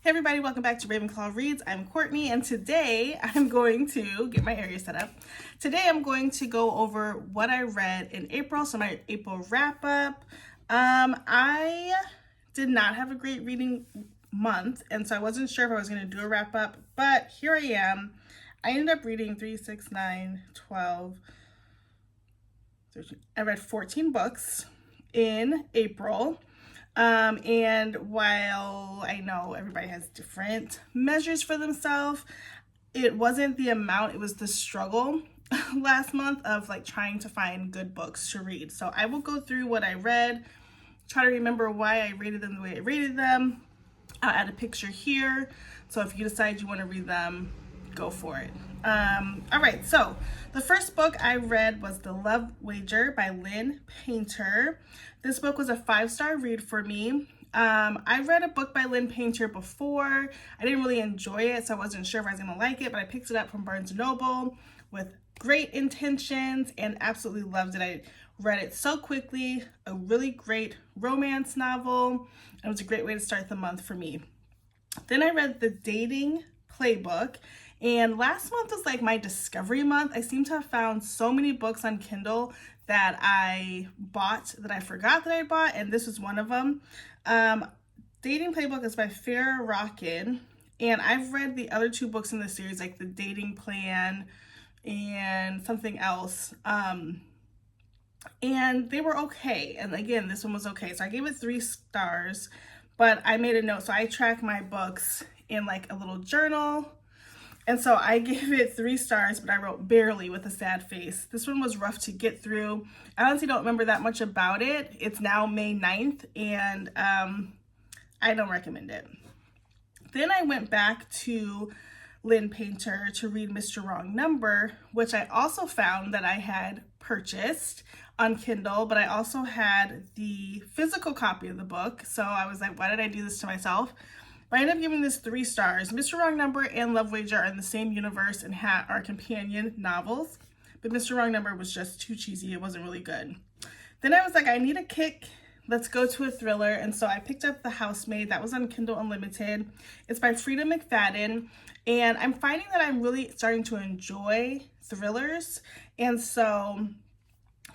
Hey everybody, welcome back to Ravenclaw Reads. I'm Courtney, and today I'm going to get my area set up. Today I'm going to go over what I read in April, so my April wrap up. I did not have a great reading month, and so I wasn't sure if I was going to do a wrap up, but here I am. I ended up reading 3, 6, 9, 12, 13. I read 14 books in April. And while I know everybody has different measures for themselves, it wasn't the amount, it was the struggle last month of like trying to find good books to read. So I will go through what I read, try to remember why I rated them the way I rated them. I'll add a picture here. So if you decide you want to read them, go for it. All right, so the first book I read was The Love Wager by Lynn Painter. This book was a 5-star read for me. I read a book by Lynn Painter before. I didn't really enjoy it, so I wasn't sure if I was gonna like it, but I picked it up from Barnes & Noble with great intentions and absolutely loved it. I read it so quickly, a really great romance novel. It was a great way to start the month for me. Then I read The Dating Playbook. And last month was like my discovery month. I seem to have found so many books on Kindle that I bought that I forgot that I bought, and this was one of them. Dating Playbook is by Farrah Rochon, and I've read the other 2 books in the series, like The Dating Plan and something else. And they were okay. And again, this one was okay. So I gave it 3 stars, but I made a note. So I track my books in like a little journal. And so I gave it 3 stars, but I wrote barely with a sad face. This one was rough to get through. I honestly don't remember that much about it. It's now May 9th, and I don't recommend it. Then I went back to Lynn Painter to read Mr. Wrong Number, which I also found that I had purchased on Kindle, but I also had the physical copy of the book. So I was like, why did I do this to myself? But I ended up giving this 3 stars. Mr. Wrong Number and Love Wager are in the same universe and are companion novels. But Mr. Wrong Number was just too cheesy. It wasn't really good. Then I was like, I need a kick. Let's go to a thriller. And so I picked up The Housemaid. That was on Kindle Unlimited. It's by Frieda McFadden. And I'm finding that I'm really starting to enjoy thrillers. And so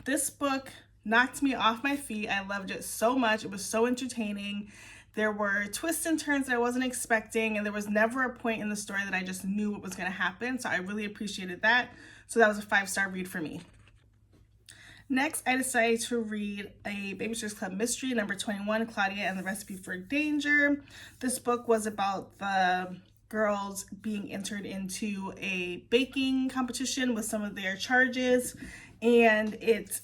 this book knocked me off my feet. I loved it so much. It was so entertaining. There were twists and turns that I wasn't expecting, and there was never a point in the story that I just knew what was going to happen, so I really appreciated that. So that was a 5-star read for me. Next, I decided to read a Babysitter's Club mystery, number 21, Claudia and the Recipe for Danger. This book was about the girls being entered into a baking competition with some of their charges, and it's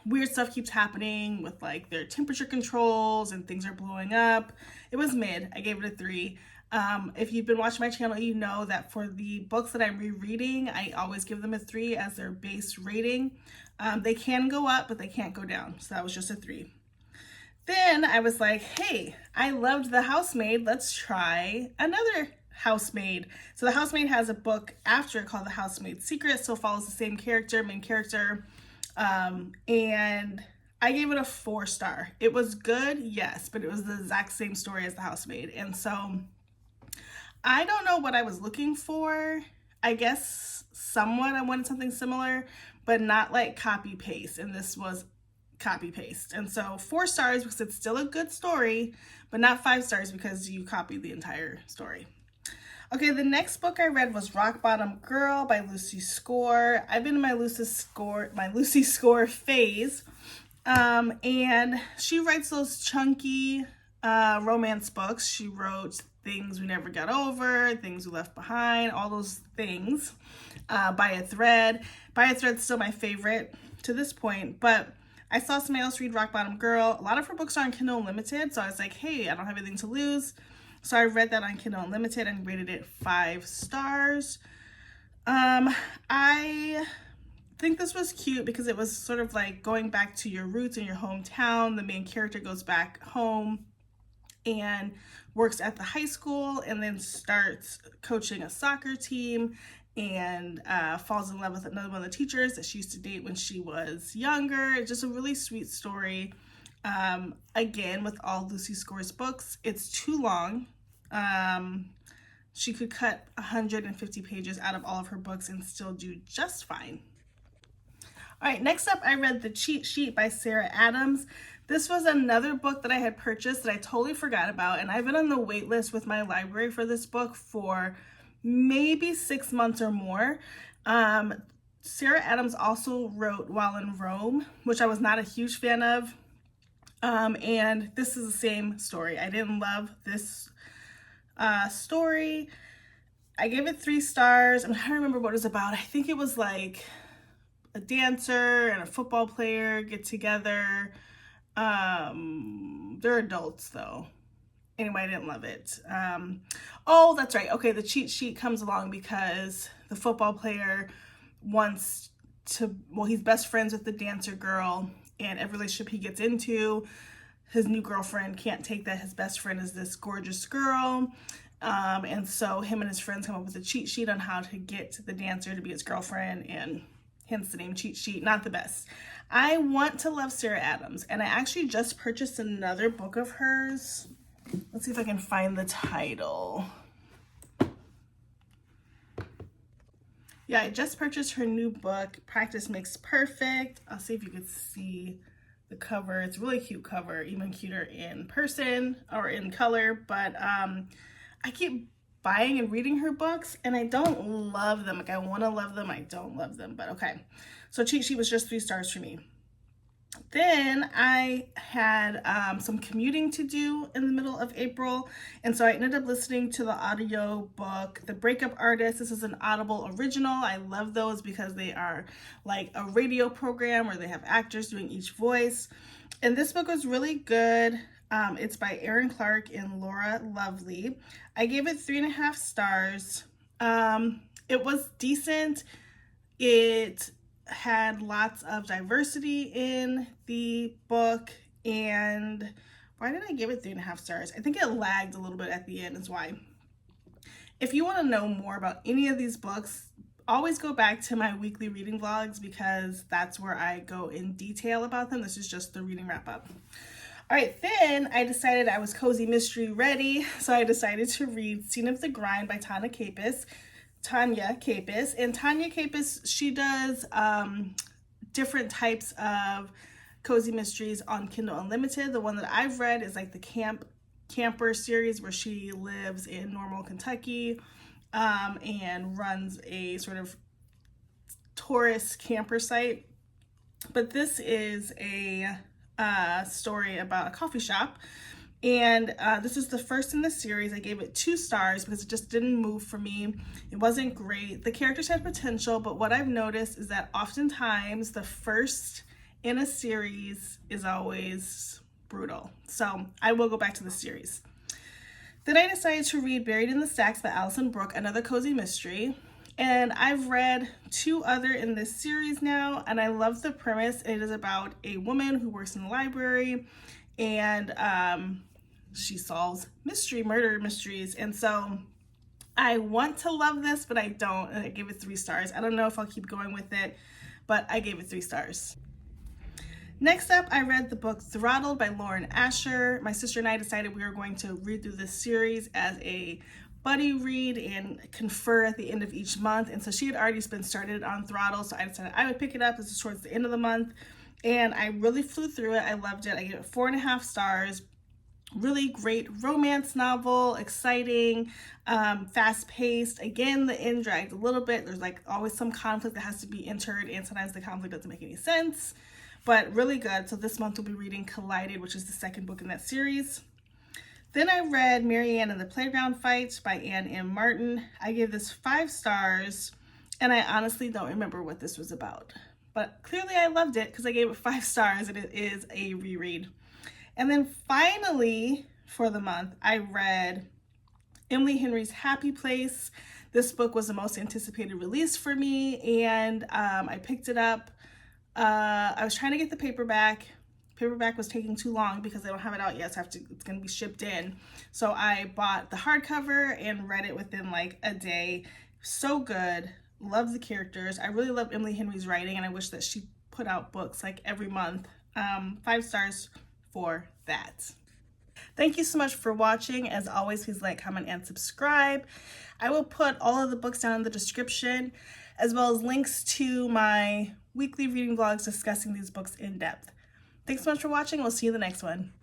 weird stuff keeps happening with like their temperature controls and things are blowing up. It was mid. I gave it a 3. If you've been watching my channel, you know that for the books that I'm rereading, I always give them a 3 as their base rating. They can go up, but they can't go down. So that was just a 3. Then I was like, hey, I loved The Housemaid. Let's try another Housemaid. So The Housemaid has a book after it called The Housemaid's Secret. So it follows the same character, main character. And I gave it a 4-star. It was good, yes, but it was the exact same story as The Housemaid. And so I don't know what I was looking for. I guess somewhat I wanted something similar, but not like copy paste. And this was copy paste. And so 4 stars because it's still a good story, but not 5 stars because you copied the entire story. Okay, the next book I read was Rock Bottom Girl by Lucy Score. I've been in my Lucy Score phase, and she writes those chunky romance books. She wrote Things We Never Got Over, Things We Left Behind, all those things. By a Thread. By a Thread's still my favorite to this point, but I saw somebody else read Rock Bottom Girl. A lot of her books are on Kindle Unlimited, so I was like, hey, I don't have anything to lose. So I read that on Kindle Unlimited and rated it 5 stars. I think this was cute because it was sort of like going back to your roots in your hometown. The main character goes back home and works at the high school and then starts coaching a soccer team and falls in love with another one of the teachers that she used to date when she was younger. It's just a really sweet story. Again, with all Lucy Score's books, it's too long. She could cut 150 pages out of all of her books and still do just fine. All right, next up, I read The Cheat Sheet by Sarah Adams. This was another book that I had purchased that I totally forgot about, and I've been on the wait list with my library for this book for maybe 6 months or more. Sarah Adams also wrote While in Rome, which I was not a huge fan of, and this is the same story. I didn't love this story. I gave it 3 stars. I'm trying to remember what it was about. I think it was like a dancer and a football player get together. They're adults though. Anyway, I didn't love it. Oh, that's right. Okay, the cheat sheet comes along because the football player wants to, well, he's best friends with the dancer girl, and every relationship he gets into, his new girlfriend can't take that his best friend is this gorgeous girl. And so him and his friends come up with a cheat sheet on how to get the dancer to be his girlfriend, and hence the name cheat sheet. Not the best. I want to love Sarah Adams, and I actually just purchased another book of hers. Let's see if I can find the title. Yeah, I just purchased her new book, Practice Makes Perfect. I'll see if you can see the cover. It's a really cute cover, even cuter in person or in color, but I keep buying and reading her books and I don't love them. Like, I want to love them, I don't love them, but okay. So Cheat Sheet was just 3 stars for me. Then I had some commuting to do in the middle of April, and so I ended up listening to the audio book, The Breakup Artist. This is an Audible original. I love those because they are like a radio program where they have actors doing each voice. And this book was really good. It's by Erin Clark and Laura Lovely. I gave it 3.5 stars. It was decent. It had lots of diversity in the book, and why did I give it 3.5 stars? I think it lagged a little bit at the end is why. If you want to know more about any of these books, always go back to my weekly reading vlogs because that's where I go in detail about them. This is just the reading wrap up. All right, then I decided I was cozy mystery ready, so I decided to read Scene of the Grind by Tonya Kappes. And Tonya Kappes, she does different types of cozy mysteries on Kindle Unlimited. The one that I've read is like the camper series where she lives in Normal, Kentucky, and runs a sort of tourist camper site. But this is a story about a coffee shop. And this is the first in the series. I gave it 2 stars because it just didn't move for me. It wasn't great. The characters had potential, but what I've noticed is that oftentimes the first in a series is always brutal. So I will go back to the series. Then I decided to read Buried in the Stacks by Allison Brook, another cozy mystery. And I've read 2 other in this series now, and I love the premise. It is about a woman who works in the library, and she solves murder mysteries. And so I want to love this, but I don't, and I gave it 3 stars. I don't know if I'll keep going with it, but I gave it 3 stars. Next up, I read the book Throttled-Lauren Asher. My sister and I decided we were going to read through this series as a buddy read and confer at the end of each month. And so she had already been started on Throttle, so I decided I would pick it up. This is towards the end of the month, and I really flew through it. I loved it. I gave it 4.5 stars. Really great romance novel, exciting, fast-paced. Again, the end dragged a little bit. There's like always some conflict that has to be entered, and sometimes the conflict doesn't make any sense, but really good. So this month we'll be reading Collided, which is the 2nd book in that series. Then I read Maryanne and the Playground Fight by Anne M. Martin. I gave this 5 stars, and I honestly don't remember what this was about, but clearly I loved it because I gave it 5 stars, and it is a reread. And then finally, for the month, I read Emily Henry's Happy Place. This book was the most anticipated release for me, and I picked it up. I was trying to get the paperback. Paperback was taking too long because they don't have it out yet, so it's going to be shipped in. So I bought the hardcover and read it within like a day. So good. Love the characters. I really love Emily Henry's writing, and I wish that she put out books like every month. 5 stars for that. Thank you so much for watching. As always, please like, comment, and subscribe. I will put all of the books down in the description, as well as links to my weekly reading vlogs discussing these books in depth. Thanks so much for watching. We'll see you in the next one.